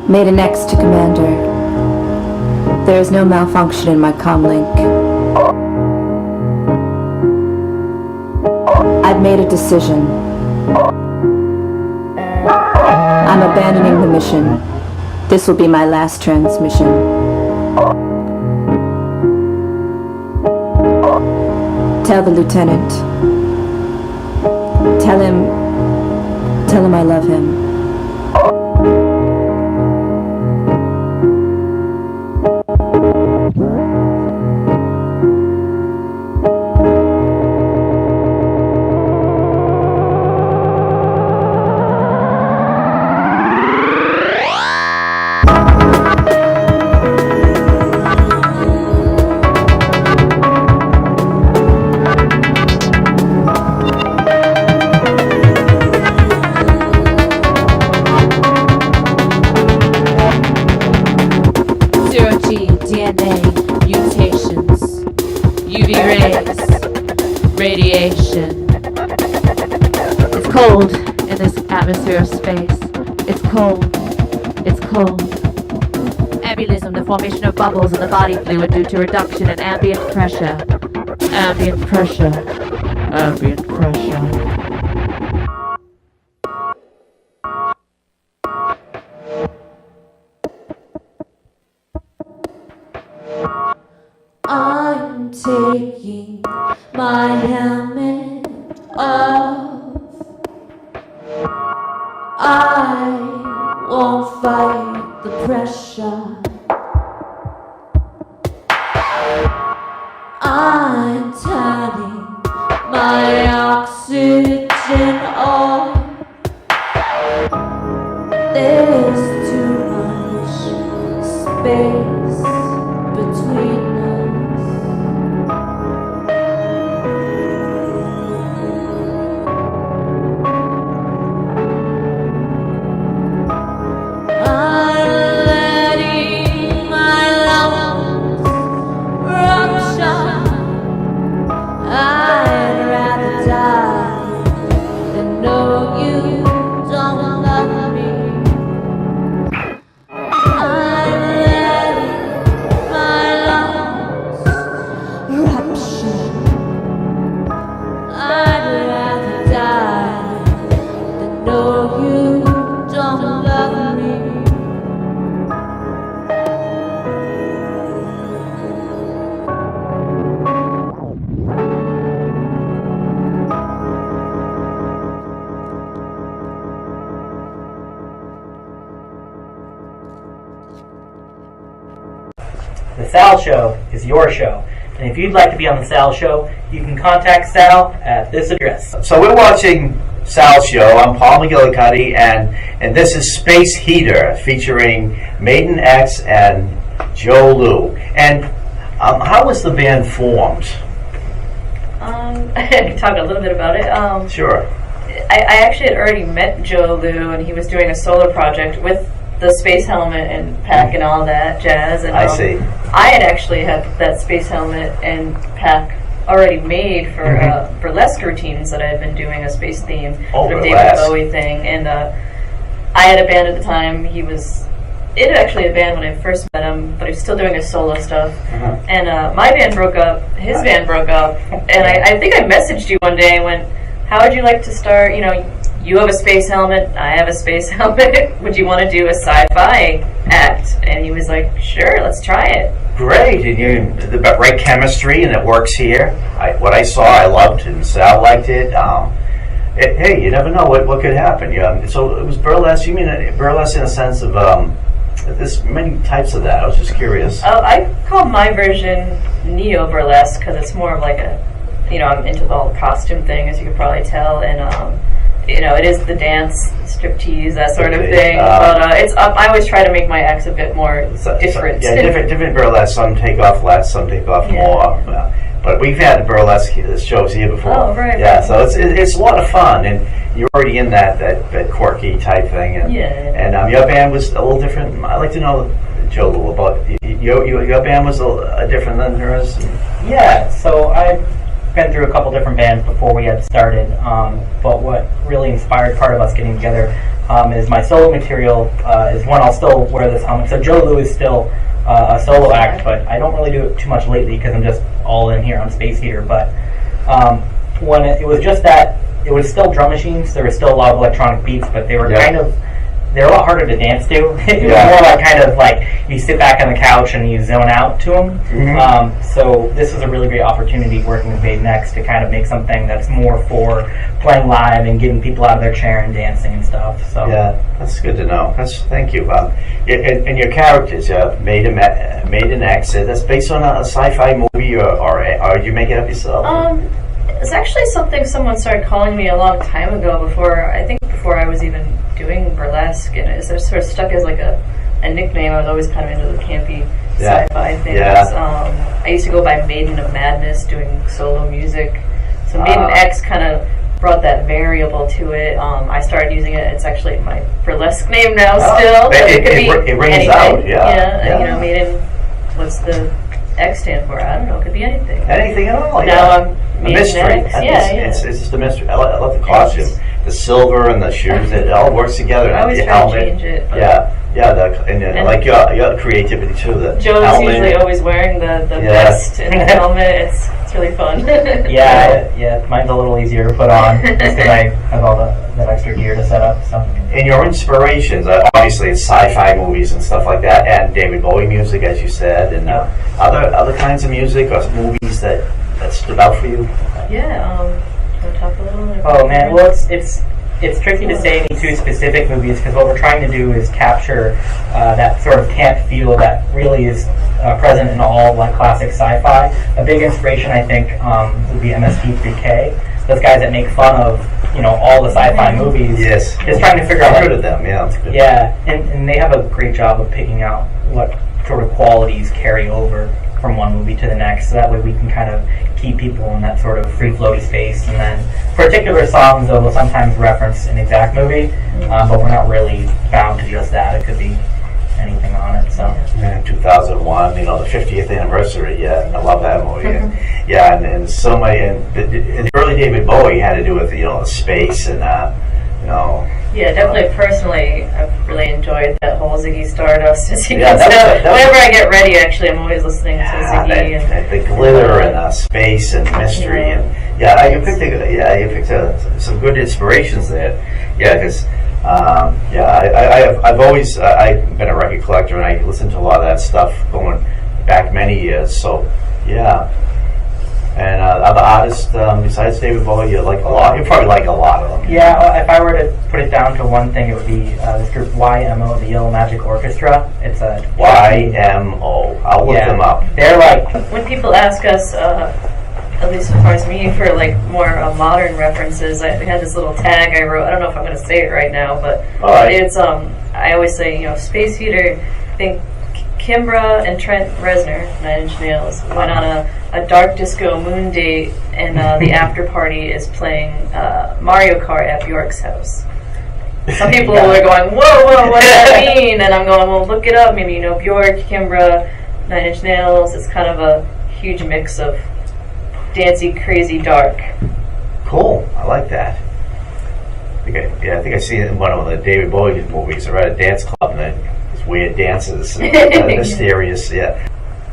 Made an X to Commander. There is no malfunction in my comlink. I've made a decision. I'm abandoning the mission. This will be my last transmission. Tell the lieutenant. Tell him I love him. Radiation. It's cold in this atmosphere of space. It's cold. It's cold. Embolism, the formation of bubbles in the body fluid due to reduction in ambient pressure. Ambient pressure. Ambient pressure. I'm taking my helmet off. I won't fight the pressure. I'm turning my oxygen off. There's too much space between us. I'm letting my lungs rupture. I'd rather die than know you don't love me. I'm letting my lungs rupture. I'd rather die than know you don't love me. The Sal Show is your show. And if you'd like to be on the Sal Show, you can contact Sal at this address. So we're watching Sal's show. I'm Paul McGillicuddy, and this is Space Heater, featuring Maiden X and Joe Lou. And how was the band formed? I can talk a little bit about it. Sure. I actually had already met Joe Lou, and he was doing a solo project with the space helmet and pack and all that jazz. And I see. I had actually had that space helmet and pack already made for burlesque routines that I had been doing a space theme, sort of David Bowie thing. And I had a band at the time. He was in actually a band when I first met him, but he was still doing his solo stuff. And my band broke up, his band broke up, and I think I messaged you one day and went, how would you like to start, you have a space helmet, I have a space helmet, would you want to do a sci-fi act? And he was like, sure, let's try it. Great, and you the right chemistry, and it works here. What I saw, I loved, and Sal liked it. Hey, you never know what could happen. So it was burlesque. You mean burlesque in a sense of there's many types of that. I was just curious. I call my version neo-burlesque because it's more of like a, I'm into the whole costume thing, as you can probably tell, and it is the dance, striptease, that sort of thing. But it's I always try to make my acts a bit more different. Different burlesque. Some take off less, some take off more. But we've had burlesque shows here before. Oh, right. Yeah, so it's a lot of fun, and you're already in that quirky type thing. And, and your band was a little different. I'd like to know, Joe, a little about your band was different than hers. Yeah, so I've been through a couple different bands before we had started, but what really inspired part of us getting together is my solo material is one. I'll still wear this helmet. So Joe Lou is still a solo act, but I don't really do it too much lately because I'm just all in here on Space Heater. But when it was just that, it was still drum machines. There was still a lot of electronic beats, but they were they're a lot harder to dance to. It was more like kind of like you sit back on the couch and you zone out to them. So this is a really great opportunity working with Babe Next to kind of make something that's more for playing live and getting people out of their chair and dancing and stuff. So yeah, that's good to know. Thank you. And your characters, Maiden X, that's based on a sci-fi movie, or you make it up yourself? It's actually something someone started calling me a long time ago, before I was even doing burlesque, and it sort of stuck as like a nickname. I was always kind of into the campy sci-fi things. I used to go by Maiden of Madness doing solo music. So Maiden X kind of brought that variable to it. I started using it. It's actually my burlesque name now still. But it could be it rings anything. out, You know, Maiden, what's the X stand for? I don't know. It could be anything. Anything at all, Now I'm a mystery. It's just a mystery. I love the costume. The silver and the shoes, it all works together. I always the try helmet. to change it. And like your creativity too. The Joe's helmet. usually always wearing the vest and the helmet. It's really fun. Mine's a little easier to put on just because I have all that extra gear to set up. So. And your inspirations, obviously, it's sci-fi movies and stuff like that, and David Bowie music, as you said, and other kinds of music or movies that stood out for you. Want to talk a little? Oh man, well it's tricky to say any two specific movies because what we're trying to do is capture that sort of camp feel that really is present in all like classic sci-fi. A big inspiration, I think, would be MST3K. Those guys that make fun of all the sci-fi movies. Yes, just trying to figure out. I've heard of them. Yeah, yeah, and they have a great job of picking out what sort of qualities carry over from one movie to the next, so that way we can kind of keep people in that sort of free floaty space. And then particular songs, though, will sometimes reference an exact movie, but we're not really bound to just that. It could be anything on it. So 2001, the 50th anniversary. Yeah, I love that movie. And so many. And the early David Bowie had to do with the space and Yeah, definitely. Personally, I've really enjoyed that whole Ziggy Stardust. As you Yeah, can tell, that was- whenever I get ready, actually, I'm always listening to Ziggy. That the glitter and space and mystery and you picked some good inspirations there. Yeah, because I've always I've been a record collector and I listen to a lot of that stuff going back many years. So yeah. And other artists besides David Bowie, you like a lot. You probably like a lot of them. Yeah, if I were to put it down to one thing, it would be this group YMO, the Yellow Magic Orchestra. It's a YMO. I'll look them up. They're like when people ask us, at least as far as me, for like more modern references, we had this little tag I wrote. I don't know if I'm going to say it right now, but it's I always say Space Heater. I think Kimbra and Trent Reznor, 9 Inch Nails, went on a dark disco moon date, and the after party is playing Mario Kart at Bjork's house. Some people are going, whoa, what does that mean? And I'm going, well, look it up. Maybe Bjork, Kimbra, 9 Inch Nails. It's kind of a huge mix of dancey, crazy, dark. Cool. I like that. I think I see it in one of the David Bowie movies. They're at a dance club and there's weird dances, mysterious. Yeah.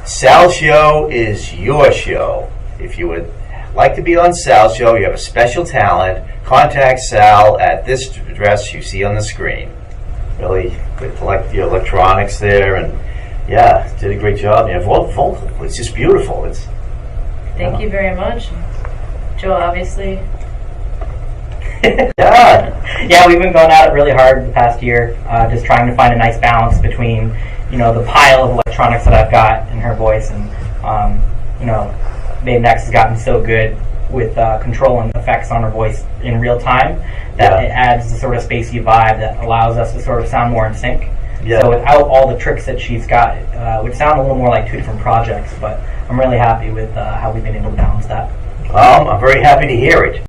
Sal's show is your show. If you would like to be on Sal's show, you have a special talent, contact Sal at this address you see on the screen. Really like your electronics there, and did a great job. You have vocal. It's just beautiful. Thank you very much. Joe, obviously. We've been going at it really hard the past year, just trying to find a nice balance between the pile of electronics that I've got in her voice, and Babe Next has gotten so good with controlling effects on her voice in real time that it adds the sort of spacey vibe that allows us to sort of sound more in sync. Yeah. So without all the tricks that she's got, it would sound a little more like two different projects, but I'm really happy with how we've been able to balance that. I'm very happy to hear it.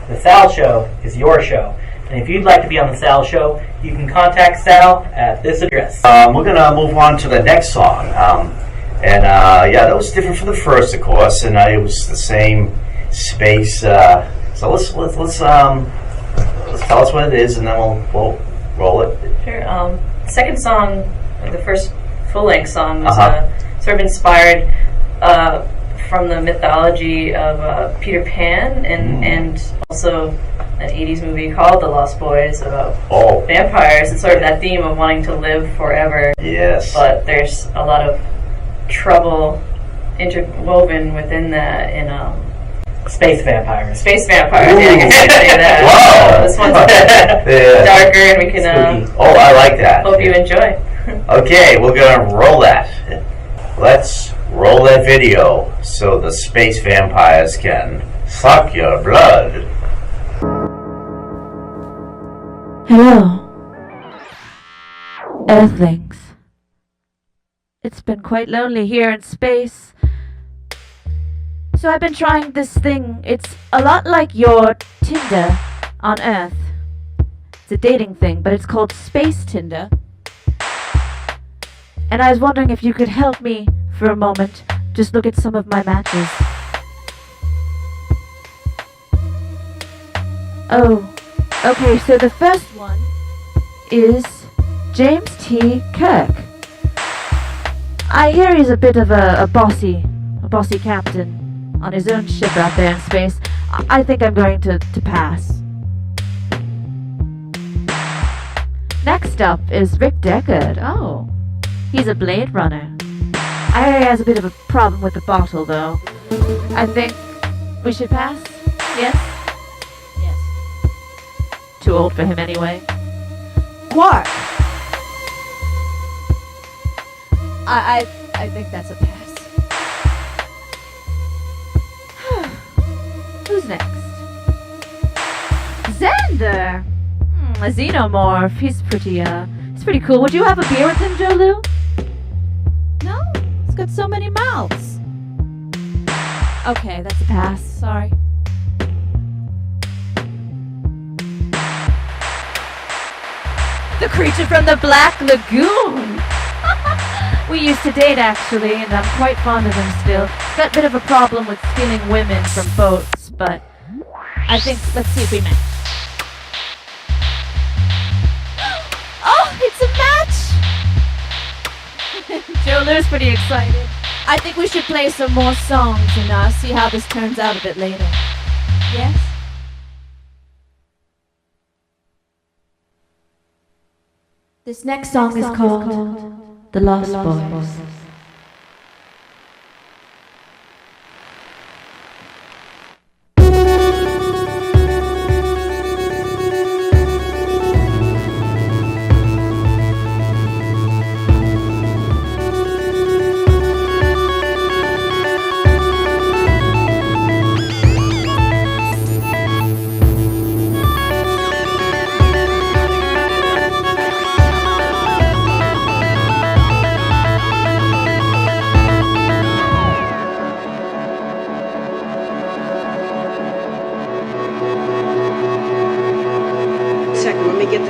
The Sal Show is your show. And if you'd like to be on the Sal Show, you can contact Sal at this address. We're going to move on to the next song. Yeah, that was different from the first, of course, and it was the same space. So let's tell us what it is, and then we'll roll it. Sure. Second song, the first full-length song, was sort of inspired from the mythology of Peter Pan and also an 80s movie called The Lost Boys about vampires. It's sort of that theme of wanting to live forever. Yes. But there's a lot of trouble interwoven within that in Space vampires. Space vampires, yeah, I guess you could say that. Wow. This one's darker and we can I like that. Hope you enjoy. Okay, we're going to roll that. Let's roll that video so the space vampires can suck your blood. Hello, Earthlings. It's been quite lonely here in space. So I've been trying this thing. It's a lot like your Tinder on Earth. It's a dating thing, but it's called Space Tinder. And I was wondering if you could help me for a moment. Just look at some of my matches. Oh, okay, so the first one is James T. Kirk. I hear he's a bit of a bossy captain on his own ship out there in space. I think I'm going to pass. Next up is Rick Deckard. Oh, he's a Blade Runner. I hear he has a bit of a problem with the bottle, though. I think we should pass? Yes? Yes. Too old for him anyway. Quark! I think that's a pass. Who's next? Xander! A xenomorph. He's pretty cool. Would you have a beer with him, Jolu? No? He's got so many mouths. Okay, that's a pass. Sorry. The creature from the Black Lagoon! We used to date, actually, and I'm quite fond of him still. Got a bit of a problem with stealing women from boats, but I think, let's see if we match. Oh, it's a match! Jolu's pretty excited. I think we should play some more songs and see how this turns out a bit later. Yes? This next song is called The Lost Boys.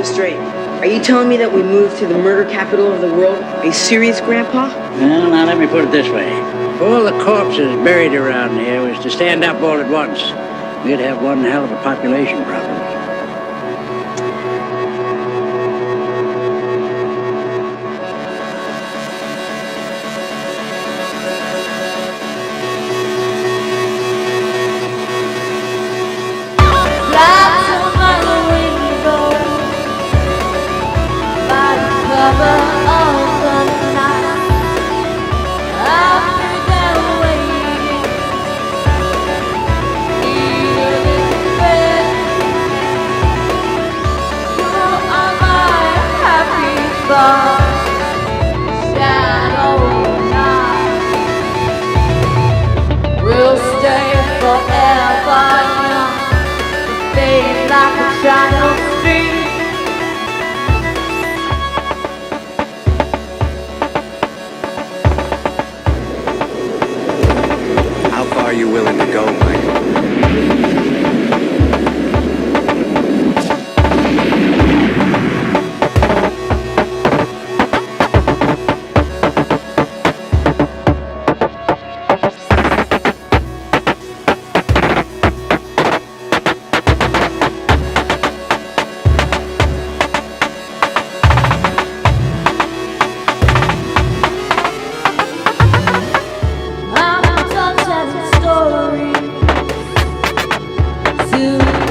Straight. Are you telling me that we moved to the murder capital of the world? Are you serious, Grandpa? Well, now let me put it this way. If all the corpses buried around here was to stand up all at once, we'd have one hell of a population problem. We'll stay forever young, fade like a child street. Go, Michael. I'm done telling stories to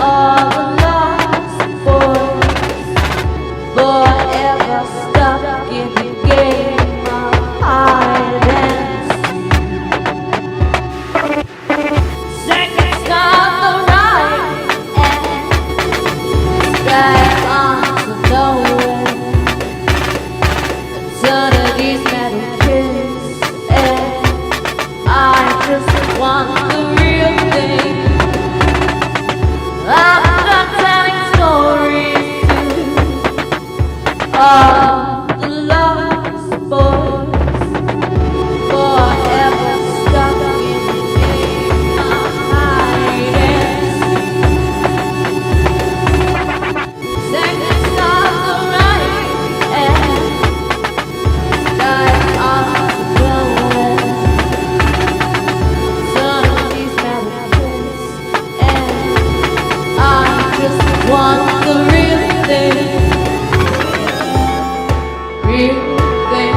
all the lost boys, forever stuck in the game of hide and seek. Seconds on the right and drag on to nowhere. Eternity's metal kiss and I just want the real thing. I'm not telling stories to all the lost boys, forever stuck in the game of hide and seek. Seconds on the right and dive on to nowhere. Suddenly and I just want the real thing. Real thing.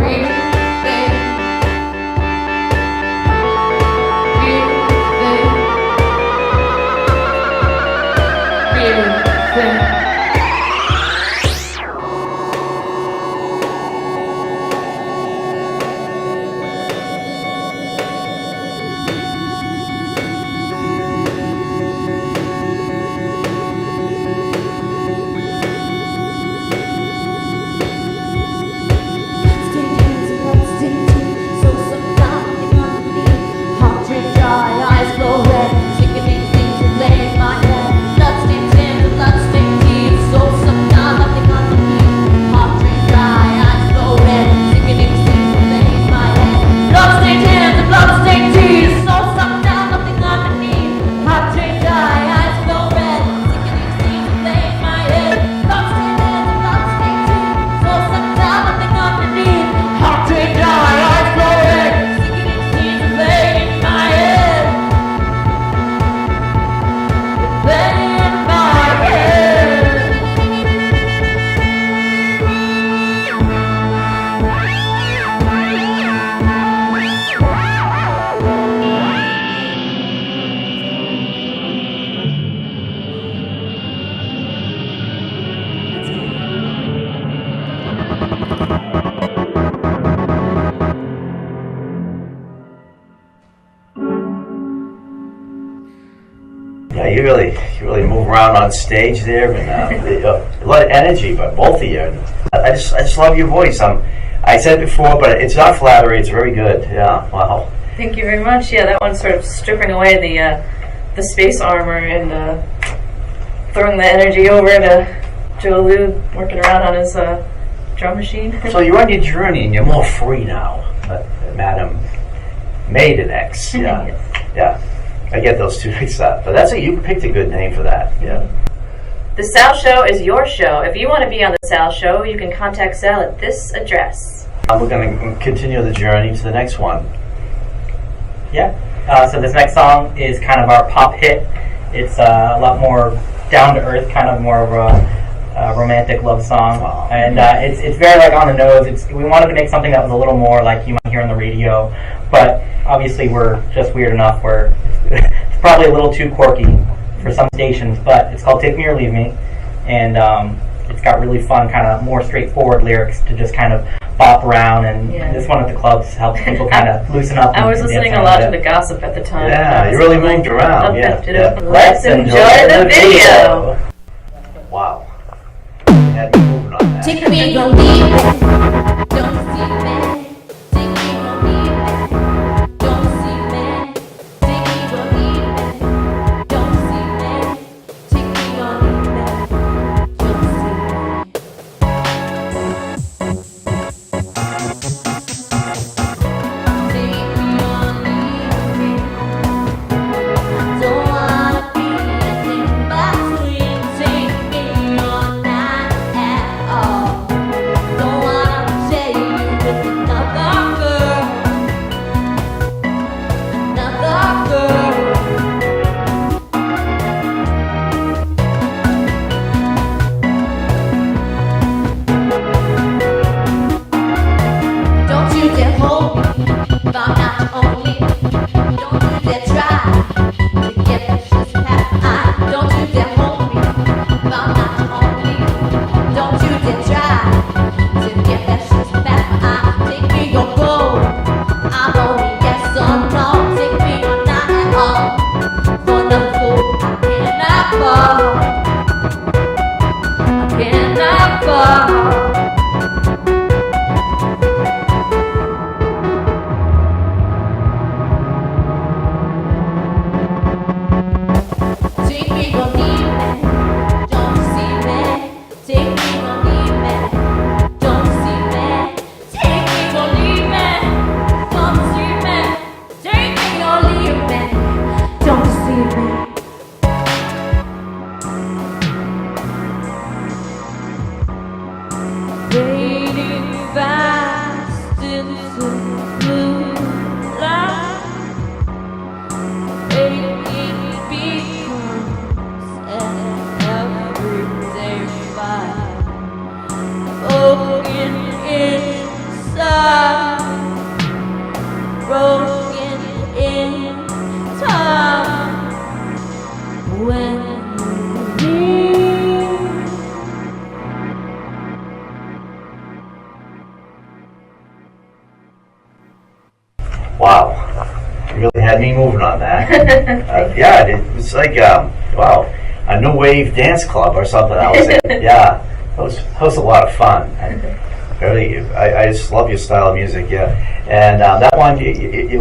Real thing. Real thing. Real thing. Yeah, you really move around on stage there, and a lot of energy by both of you. And I just love your voice. I said it before, but it's not flattery. It's very good. Yeah, wow. Thank you very much. Yeah, that one's sort of stripping away the space armor and throwing the energy over to Joe Lou working around on his drum machine. So you're on your journey, and you're more free now, Madam Maiden X. Yeah, Yes. yeah. I get those two mixed up, but you picked a good name for that. Yeah. The Sal Show is your show. If you want to be on the Sal Show, you can contact Sal at this address. We're going to continue the journey to the next one. Yeah. So this next song is kind of our pop hit. It's a lot more down to earth, kind of more of a romantic love song, Wow. and it's very like on the nose. We wanted to make something that was a little more like you might hear on the radio, but obviously we're just weird enough where it's probably a little too quirky for some stations. But it's called "Take Me or Leave Me," and it's got really fun, kind of more straightforward lyrics to just kind of bop around. And this one at the clubs helps people kind of loosen up. I was listening a lot to the gossip at the time. Yeah, you really moved around. Yeah. Let's enjoy the video. Wow. Had me moving on that. Take me, don't leave me. Don't see me. Take me, don't leave me. Don't see me. Take me, don't leave me. Don't see me. Take me, don't leave me. Don't see me. Take Take me, go need me. Don't see me. Take me, go need me. Don't see me. Take me, go need me. Don't see me. Take me, go leave me. Don't see me. Fading fast into blue light. Aching becomes an everyday fight. Broken inside, broken in time. When you leave. Wow, you really had me moving on that. Yeah, it was like wow, a new wave dance club or something. I was in. Yeah, that was a lot of fun. I just love your style of music. Yeah, and that one it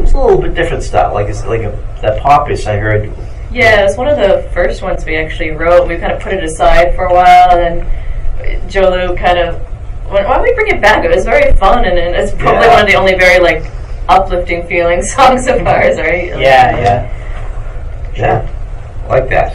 was a little bit different style, like it's like that popish I heard. Yeah, it was one of the first ones we actually wrote. We kind of put it aside for a while, and then Joe Lou kind of why don't we bring it back? It was very fun, and it's probably one of the only very like uplifting feeling songs of ours, right? Yeah, like that.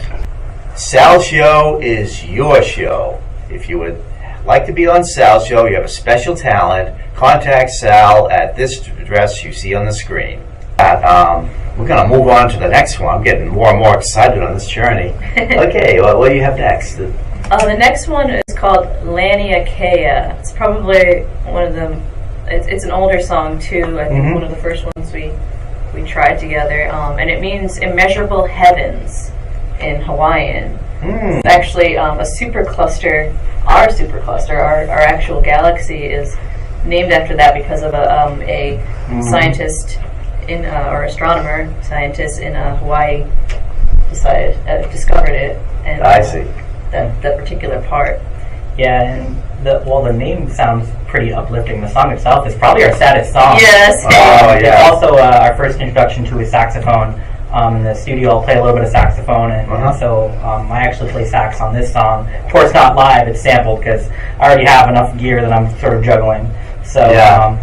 Sal's show is your show. If you would like to be on Sal's show, you have a special talent, contact Sal at this address you see on the screen. We're going to move on to the next one. I'm getting more and more excited on this journey. Okay, well, what do you have next? The next one is called Lania Kea. It's probably one of them. It's an older song too. I think one of the first ones we tried together, and it means immeasurable heavens in Hawaiian. It's actually a supercluster. Our supercluster, our actual galaxy, is named after that because of a scientist or astronomer scientist in Hawaii discovered it. And I see that particular part. Yeah, and the name sounds pretty uplifting. The song itself is probably our saddest song. Yes. Oh, yeah. It's also our first introduction to a saxophone. In the studio, I'll play a little bit of saxophone, and so I actually play sax on this song. Of course, not live; it's sampled because I already have enough gear that I'm sort of juggling. So,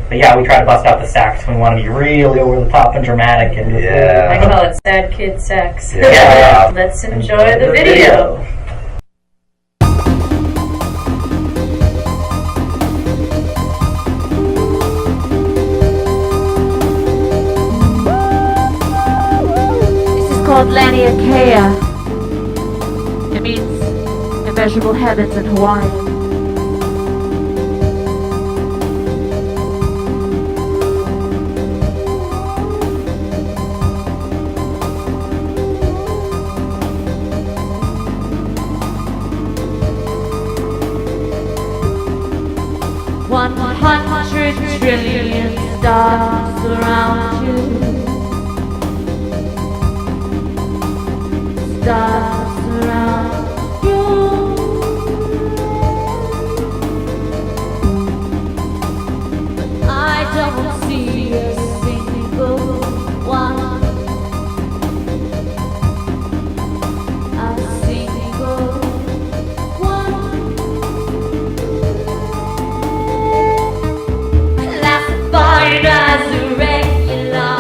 but yeah, we try to bust out the sax. We want to be really over the top and dramatic. And I call it sad kid sax. Yeah. Let's enjoy the video. Called Lania Kea. It means immeasurable heavens in Hawaiian. $100 trillion stars around you. Stars around you. But I don't see a single one. A single one. Classified as irregular.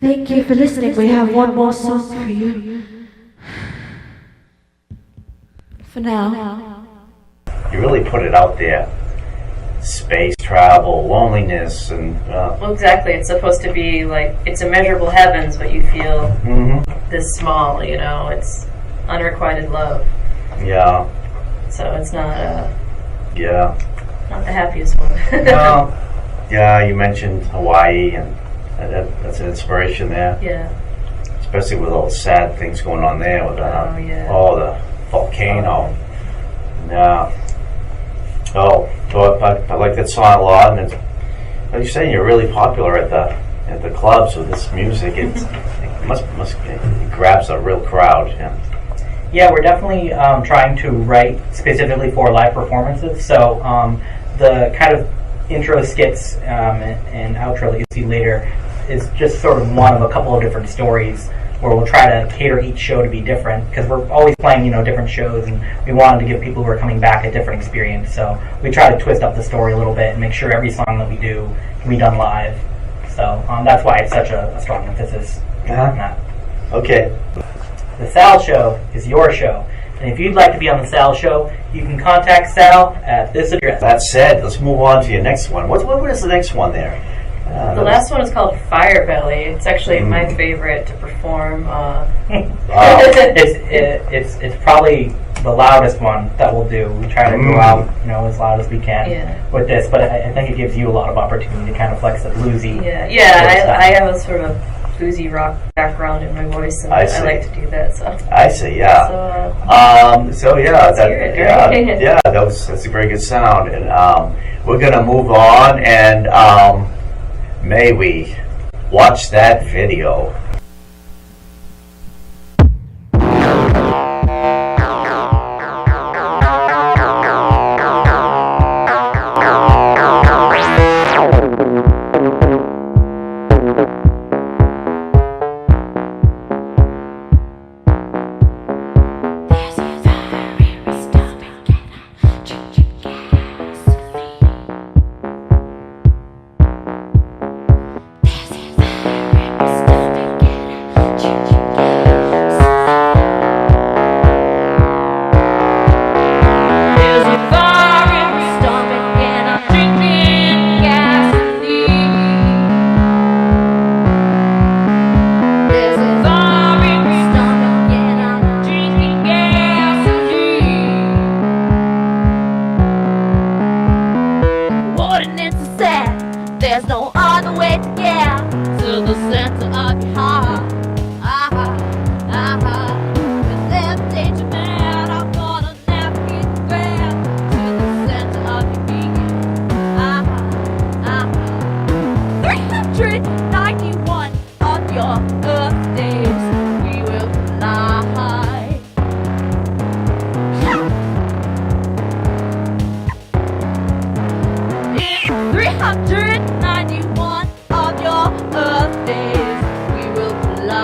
Thank you for listening. We have one more song for you. For now. You really put it out there. Space travel, loneliness, and... Well, exactly. It's supposed to be like, it's immeasurable heavens, but you feel this small, you know? It's unrequited love. Yeah. So it's not, yeah. not the happiest one. No. Yeah, you mentioned Hawaii, and that's an inspiration there. Yeah. Especially with all the sad things going on there with the volcano. Yeah. Oh, I like that song a lot, and it's, like you're saying, you're really popular at the clubs with this music. It grabs a real crowd. Yeah. Yeah, we're definitely trying to write specifically for live performances. So the kind of intro skits and outro that you see later is just sort of one of a couple of different stories where we'll try to cater each show to be different, because we're always playing, different shows, and we wanted to give people who are coming back a different experience. So we try to twist up the story a little bit and make sure every song that we do can be done live. So that's why it's such a strong emphasis on that. Okay. The Sal Show is your show. And if you'd like to be on the Sal Show, you can contact Sal at this address. That said, let's move on to your next one. What is the next one there? The last one is called Fire Belly. It's actually my favorite to perform. It's probably the loudest one that we'll do. We try to go out, as loud as we can with this, but I think it gives you a lot of opportunity to kind of flex the bluesy. I have a sort of bluesy rock background in my voice, and I like to do that. So I see, yeah. That's a very good sound, and we're gonna move on, and may we watch that video. There's no other way to get to the center of your heart. With them danger man, I'm gonna navigate the ground to the center of your being. 391 of your Earth days, we will fly. 391 of your Earth days, we will fly.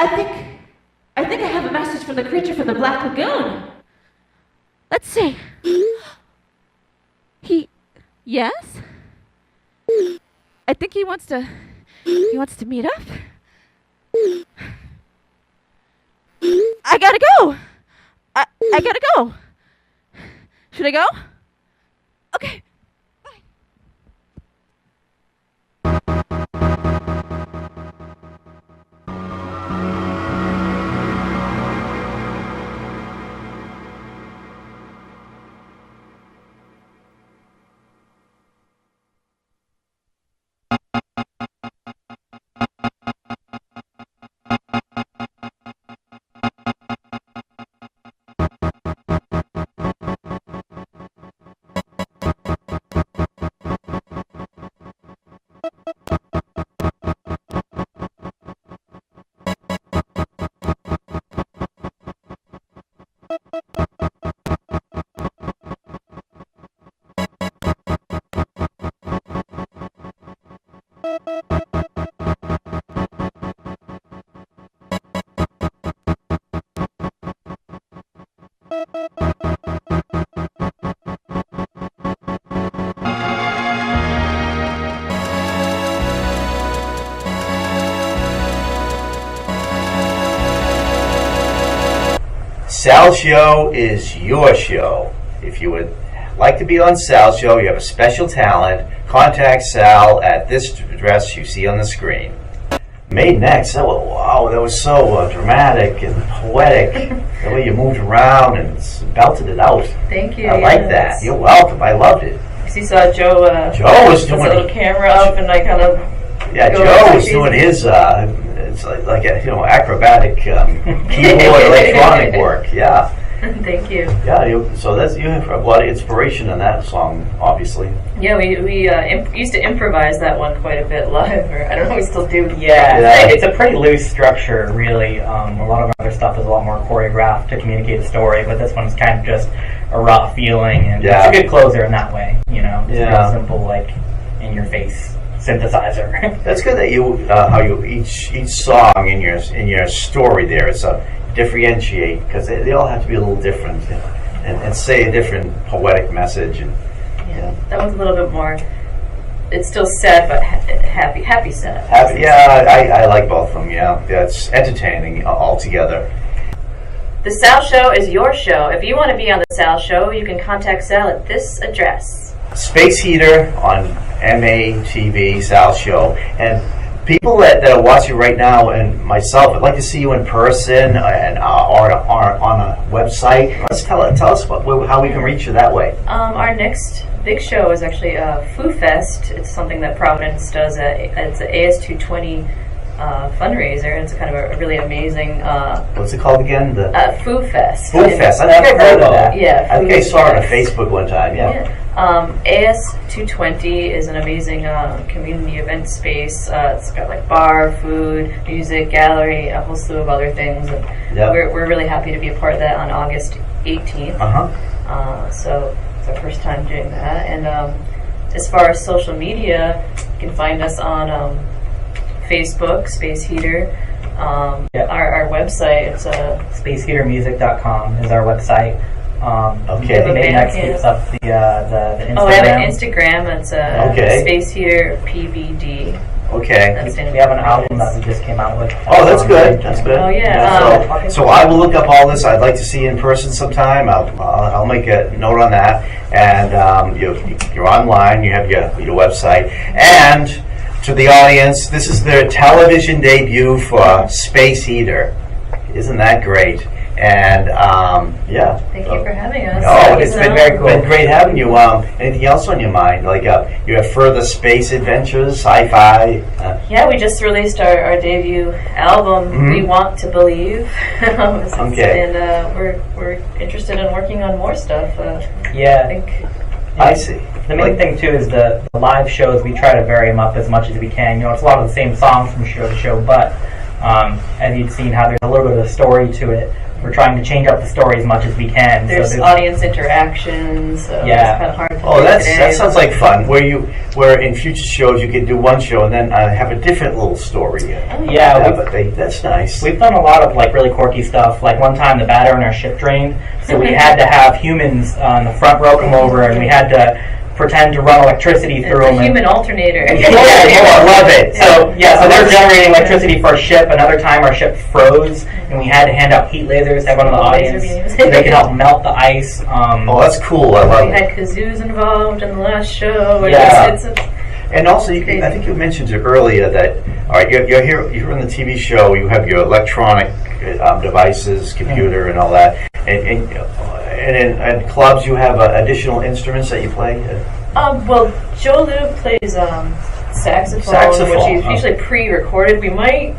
I think I have a message from the creature from the Black Lagoon. Let's see. Yes? I think he wants to meet up. I gotta go. I gotta go. Should I go? Okay. Sal's show is your show. If you would like to be on Sal's show, you have a special talent, contact Sal at this address you see on the screen. May next, oh, wow, that was so dramatic and poetic. The way you moved around and belted it out. Thank you. I like that. You're welcome. I loved it. You saw Joe. Joe was doing a little camera up, and I kind of. Yeah, Joe was doing his. It's like a, acrobatic keyboard electronic work. Yeah. Thank you. Yeah, so you have a lot of inspiration in that song, obviously. Yeah, we used to improvise that one quite a bit live, or I don't know, we still do. Yeah. It's a pretty loose structure, really. A lot of our other stuff is a lot more choreographed to communicate a story, but this one's kind of just a raw feeling, and it's a good closer in that way. Just real simple, like in your face synthesizer. That's good that you how you each song in your story there is differentiate, because they all have to be a little different and say a different poetic message. And that one's a little bit more. It's still sad, but happy sad. Happy, I like both of them. Yeah, it's entertaining altogether. The Sal Show is your show. If you want to be on the Sal Show, you can contact Sal at this address. Space Heater on MATV, Sal Show. And people that are watching right now, and myself, I'd like to see you in person and or on a website. Let's tell us how we can reach you that way. Our next big show is actually Foo Fest. It's something that Providence does. It's an AS220 fundraiser. It's kind of a really amazing. What's it called again? The Foo Fest. Foo Fest. I think I've heard of that. Yeah. I think I saw it on Facebook one time. Yeah. AS220 is an amazing community event space. It's got like bar, food, music, gallery, a whole slew of other things. And we're really happy to be a part of that on August 18th. So it's our first time doing that. And as far as social media, you can find us on Facebook, Space Heater. Our website, it's spaceheatermusic.com is our website. Okay. Next keeps up the Instagram. Oh, we have an Instagram. It's Space Heater PBD. Okay. We have an album that we just came out with. Oh, that's good. That's good. Oh, yeah. So I will look up all this. I'd like to see you in person sometime. I'll make a note on that. And you're online. You have your website. And to the audience, this is their television debut for Space Heater. Isn't that great? And thank you for having us. Oh, it's been very cool. Been great having you. Anything else on your mind? Like you have further space adventures, sci-fi? We just released our debut album. We Want to Believe. And we're interested in working on more stuff. I see. The main thing too is the live shows. We try to vary them up as much as we can. It's a lot of the same songs from show to show, but As you've seen how there's a little bit of a story to it. We're trying to change up the story as much as we can. There's audience interactions, so yeah. It's kind of hard to Oh, that sounds like fun. Where in future shows you could do one show and then have a different little story. Yeah, that's nice. We've done a lot of like really quirky stuff. Like one time the batter in our ship drained, so we had to have humans on the front row come over, and we had to pretend to run electricity through them. A human alternator. I love it. So they're generating electricity for our ship. Another time our ship froze, and we had to hand out heat lasers to everyone in the audience so they could help melt the ice. Oh, that's cool. I love it. We had kazoos involved in the last show. And also, I think you mentioned it earlier that you're here on the TV show. You have your electronic devices, computer, and all that. And in clubs, you have additional instruments that you play. Well, Joe Liv plays saxophone, which is usually pre-recorded. We might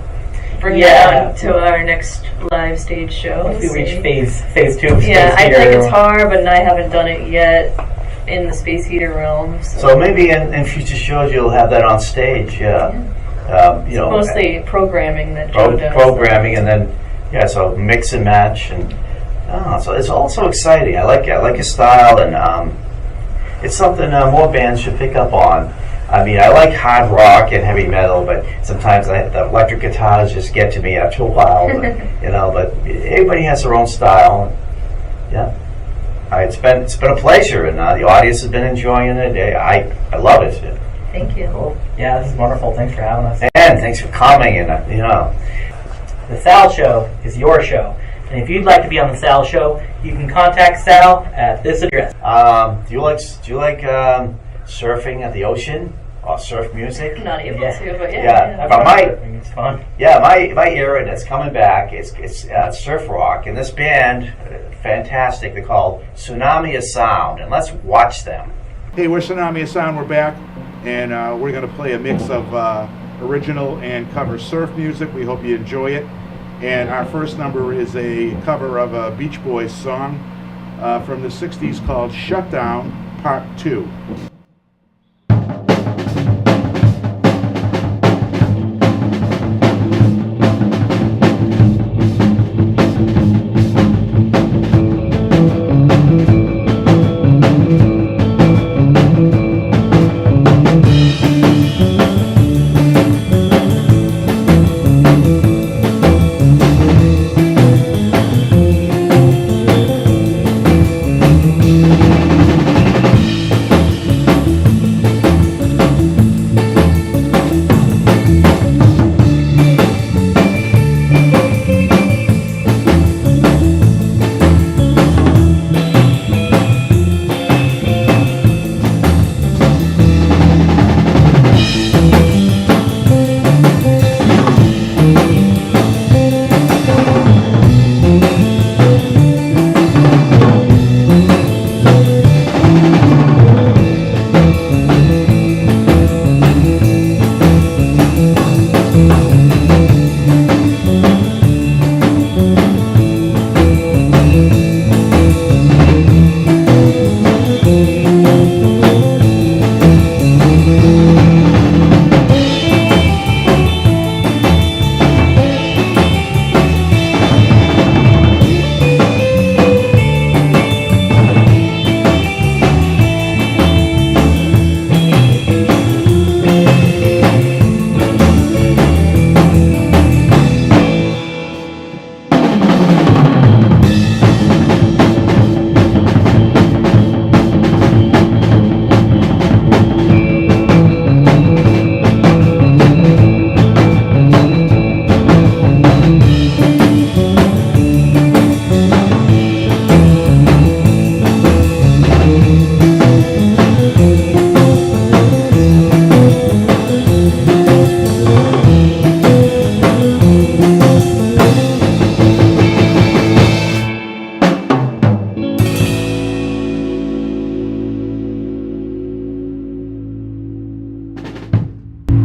bring that on to our next live stage show. Once we reach phase 2 of Yeah, I play guitar, but I haven't done it yet in the Space Heater realm. So maybe in future shows you'll have that on stage. Mostly programming that Joe does. Programming, and then so mix and match, and so it's also exciting. I like your style, and it's something more bands should pick up on. I mean, I like hard rock and heavy metal, but sometimes the electric guitars just get to me after a while. But everybody has their own style. Yeah. It's been a pleasure, and the audience has been enjoying it. I love it. Thank you. Cool. Yeah, this is wonderful. Thanks for having us. And thanks for coming. And the Sal Show is your show, and if you'd like to be on the Sal Show, you can contact Sal at this address. Do you like surfing at the ocean or surf music? I'm not able to, but it's fun. Yeah, my era that's coming back is surf rock, and this band, fantastic. They're called Tsunami of Sound, and let's watch them. Hey, we're Tsunami of Sound. We're back, and we're going to play a mix of original and cover surf music. We hope you enjoy it. And our first number is a cover of a Beach Boys song from the 60s called Shutdown Part 2.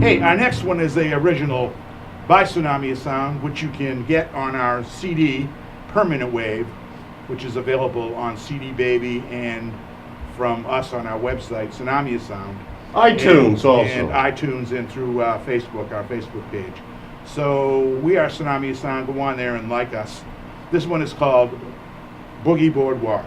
Hey, our next one is a original by Tsunami of Sound, which you can get on our CD, Permanent Wave, which is available on CD Baby and from us on our website, Tsunami of Sound. iTunes also. And iTunes and through Facebook, our Facebook page. So we are Tsunami Sound. Go on there and like us. This one is called Boogie Boardwalk.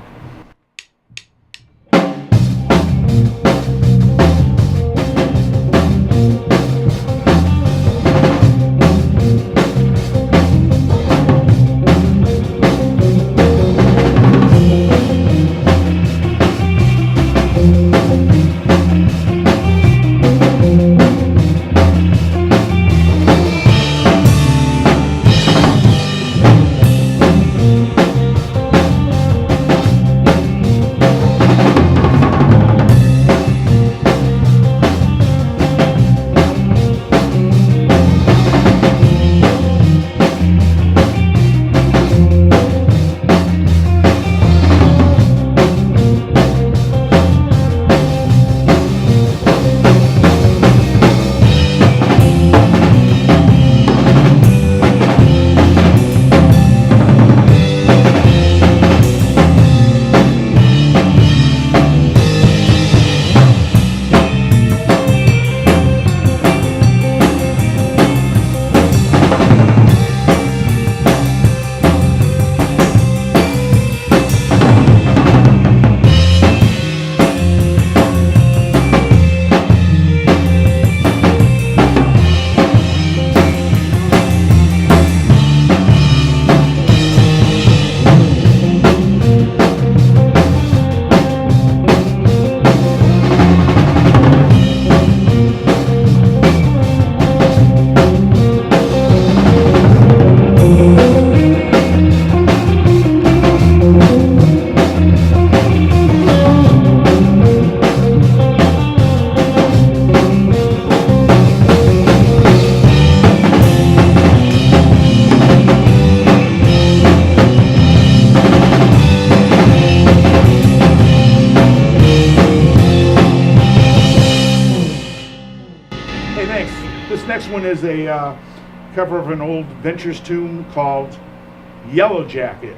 This next one is a cover of an old Ventures tune called Yellow Jacket.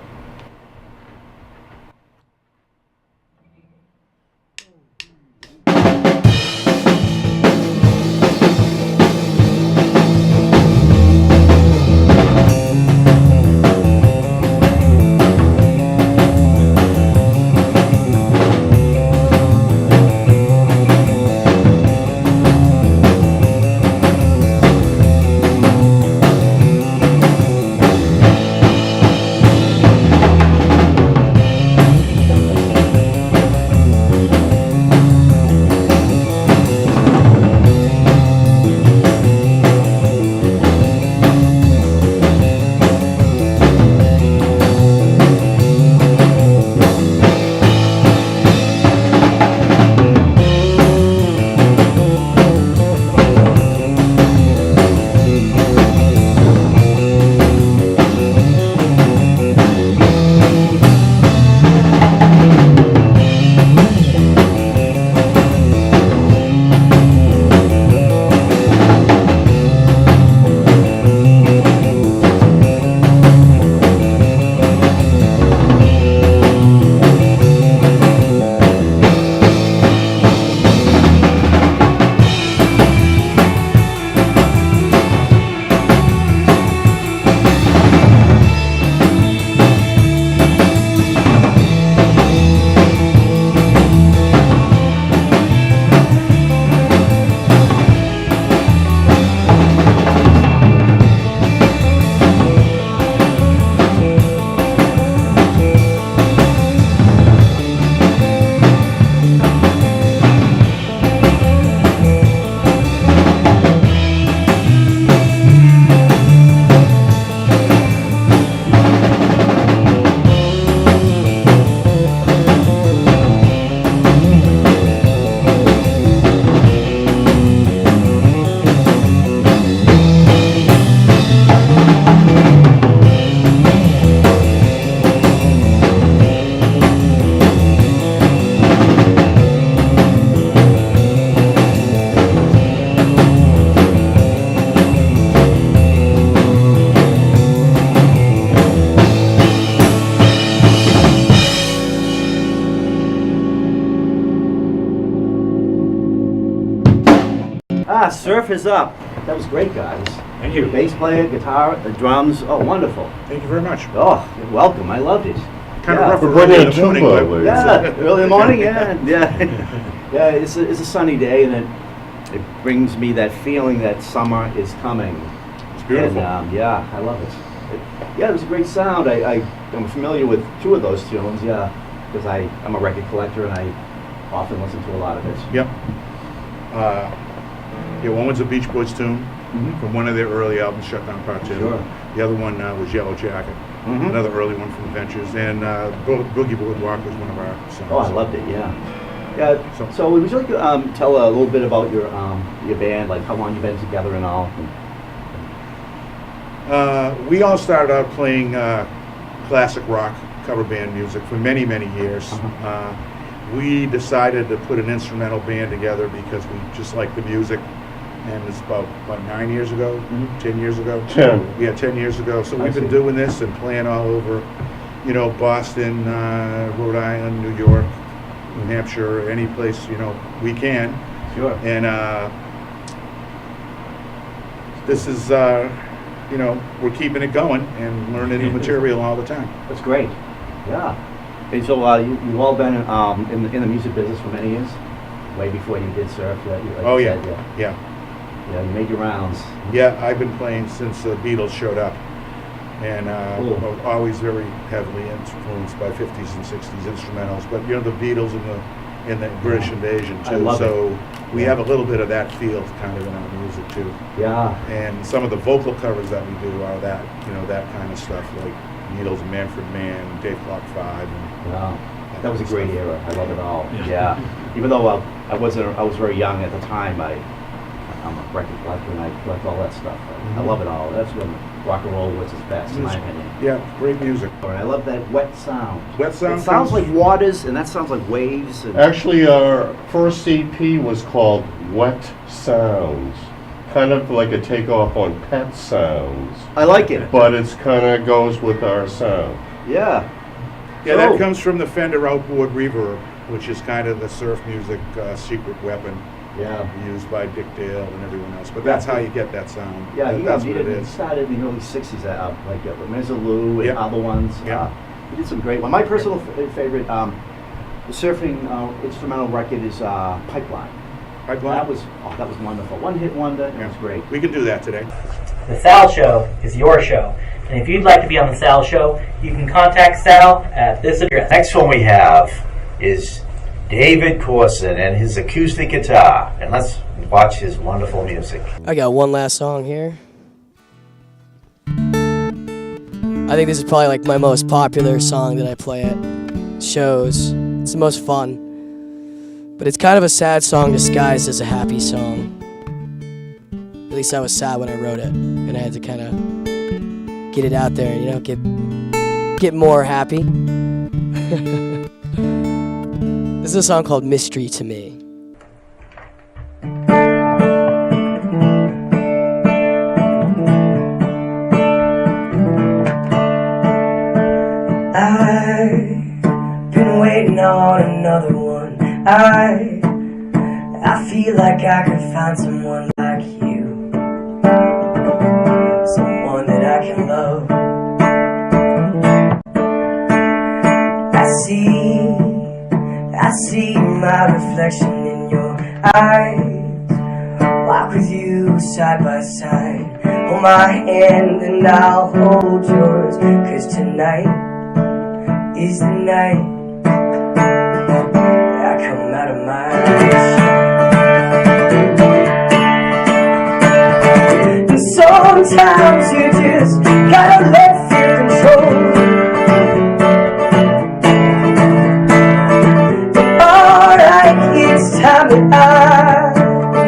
Surf is up. That was great, guys. Thank you. Bass player, guitar, the drums. Oh, wonderful. Thank you very much. Oh, you're welcome. I loved it. Kind of rough early in the morning, but yeah, early in the morning. Yeah, yeah. It's a sunny day, and it brings me that feeling that summer is coming. It's beautiful. And, yeah, I love it. Yeah, it was a great sound. I'm familiar with 2 of those tunes. Yeah, because I'm a record collector and I often listen to a lot of it. Yep. Yeah, one was a Beach Boys tune from one of their early albums, Shutdown Part 2. Sure. The other one was Yellow Jacket, another early one from Adventures, and Boogie Boardwalk was one of our songs. Oh, I loved it. Yeah. Yeah. So would you like to tell a little bit about your band, like how long you've been together and all? We all started out playing classic rock cover band music for many, many years. We decided to put an instrumental band together because we just liked the music, and it's about 9 years ago, 10 years ago. 10. Yeah, 10 years ago. So we've been doing this and playing all over, Boston, Rhode Island, New York, New Hampshire, any place, we can. Sure. And this is, we're keeping it going and learning new material all the time. That's great. Yeah. And so you've all been in the music business for many years, way before you did surf. Like you said, yeah. Yeah, you made your rounds. Yeah, I've been playing since the Beatles showed up, and always very heavily influenced by 50s and 60s instrumentals. But the Beatles and the British Invasion too. I love so we have a little bit of that feel kind of in our music too. Yeah. And some of the vocal covers that we do are that that kind of stuff, like Needles and Manfred Mann, Dave Clark 5. Wow. That was a great era. I love it all. Yeah. Even though I was very young at the time, I'm a record collector and I collect all that stuff. I love it all. That's when rock and roll was its best, in my opinion. Yeah, great music. And I love that wet sound. Wet sound. It sounds like waters, and that sounds like waves. And actually, our first EP was called Wet Sounds. Kind of like a takeoff on Pet Sounds. I like it. But it's kind of goes with our sound. Yeah. Yeah, that comes from the Fender outboard reverb, which is kind of the surf music secret weapon. Yeah. Used by Dick Dale and everyone else. But that's how you get that sound. Yeah, that's what it is. He started in the early 60s, like Mezzaloo and other ones. Yeah. He did some great ones. My personal favorite surfing instrumental record is Pipeline. Pipeline? That was wonderful. One hit wonder. It was great. We can do that today. The Sal Show is your show. And if you'd like to be on the Sal Show, you can contact Sal at this address. Next one we have is David Corson and his acoustic guitar. And let's watch his wonderful music. I got one last song here. I think this is probably like my most popular song that I play at shows. It's the most fun. But it's kind of a sad song disguised as a happy song. At least I was sad when I wrote it, and I had to kind of get it out there and, get more happy. This is a song called Mystery to Me. I've been waiting on another one. I feel like I could find someone like you, someone that I can love. I see my reflection in your eyes. Walk with you side by side. Hold my hand and I'll hold yours, 'cause tonight is the night I come out of my shell. And sometimes you just gotta let fear control. Alright, it's time that I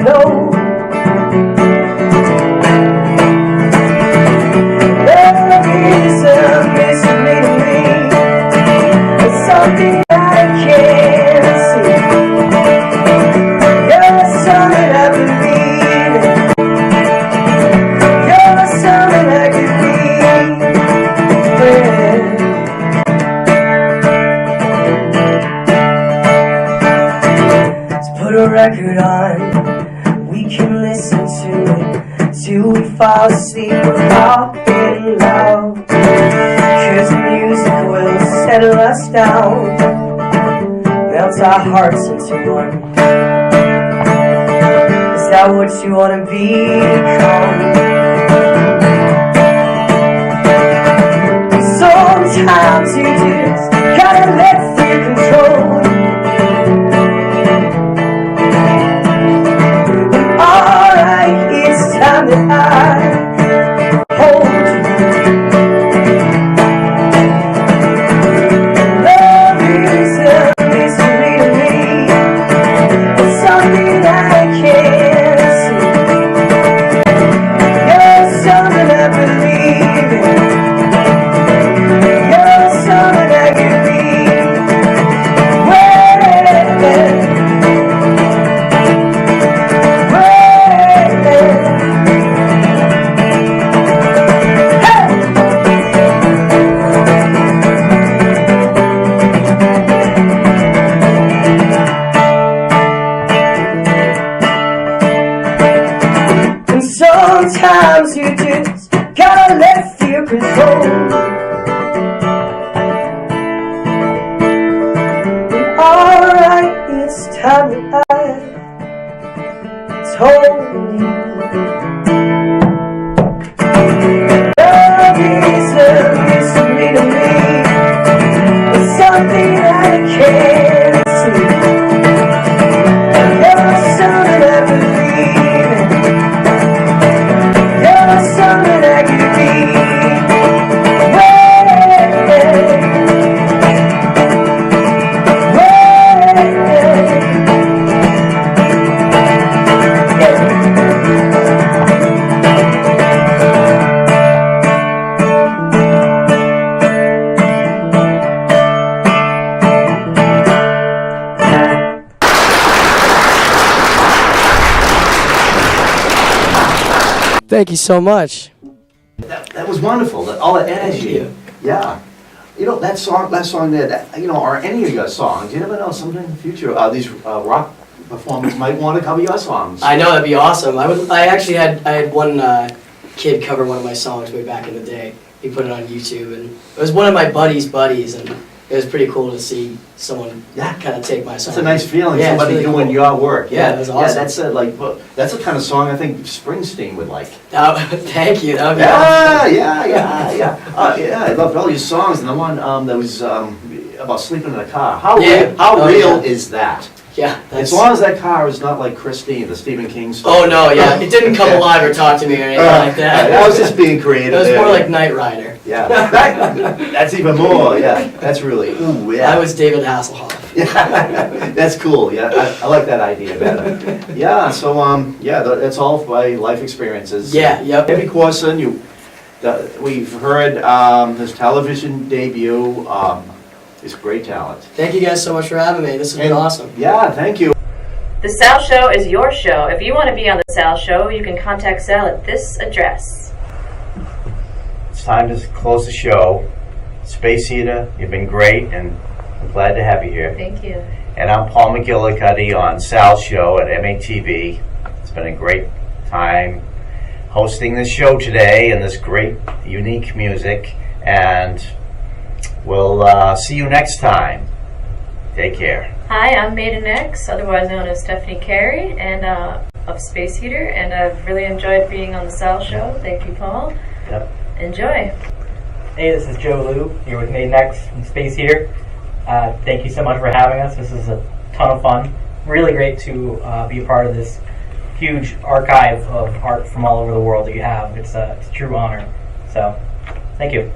know. Love is a mystery to me. It's something I can't see. You're something I believe in. You're something I could be with. Let's put a record on. We can listen to it till we fall asleep without being loud. 'Cause the music will settle us down, melts our hearts into one. Is that what you wanna become? Sometimes you just gotta let fear control. Alright, it's time that I hold you. Love is a mystery to me. It's something I can't see. You're something I believe in. Sometimes you just gotta let fear control. And alright, it's time that I told you. Love is a mystery to me. It's something I can't see. You're something I believe in. Something I could be. Thank you so much. That was wonderful. All the energy. Yeah. You know, that song there, that, you know, or any of your songs, you never know, sometime in the future, these rock performers might want to cover your songs. I know, that'd be awesome. I had one kid cover one of my songs way back in the day. He put it on YouTube, and it was one of my buddies, and it was pretty cool to see someone kind of take my song. That's a nice feeling, yeah, somebody really doing cool. your work. Yeah, that's awesome. Yeah, that's the kind of song I think Springsteen would like. Thank you. That would be Yeah. Yeah, I loved all your songs, and the one that was about sleeping in a car. How real is that? Yeah. As long as that car is not like Christine, the Stephen King story. Oh no, yeah, it didn't come alive or talk to me or anything like that. I was just being creative. It was there. more like Knight Rider. Yeah, that's even more. Yeah, that's really. Ooh, yeah. I was David Hasselhoff. Yeah, that's cool. Yeah, I like that idea better. Yeah, so that's all by life experiences. Yeah. Yep. Maybe Corson, we've heard his television debut. He's great talent. Thank you guys so much for having me. This has been awesome. Yeah, thank you. The Sal Show is your show. If you want to be on the Sal Show, you can contact Sal at this address. It's time to close the show. Space Heater, you've been great, and I'm glad to have you here. Thank you. And I'm Paul McGillicuddy on Sal's show at MATV. It's been a great time hosting this show today and this great, unique music. And we'll see you next time. Take care. Hi, I'm Maiden X, otherwise known as Stephanie Carey, and of Space Heater, and I've really enjoyed being on the Sal Show. Thank you, Paul. Yep. Enjoy. Hey, this is Joe Liu, here with Maiden X from Space Heater. Thank you so much for having us. This is a ton of fun. Really great to be a part of this huge archive of art from all over the world that you have. It's a true honor. So, thank you.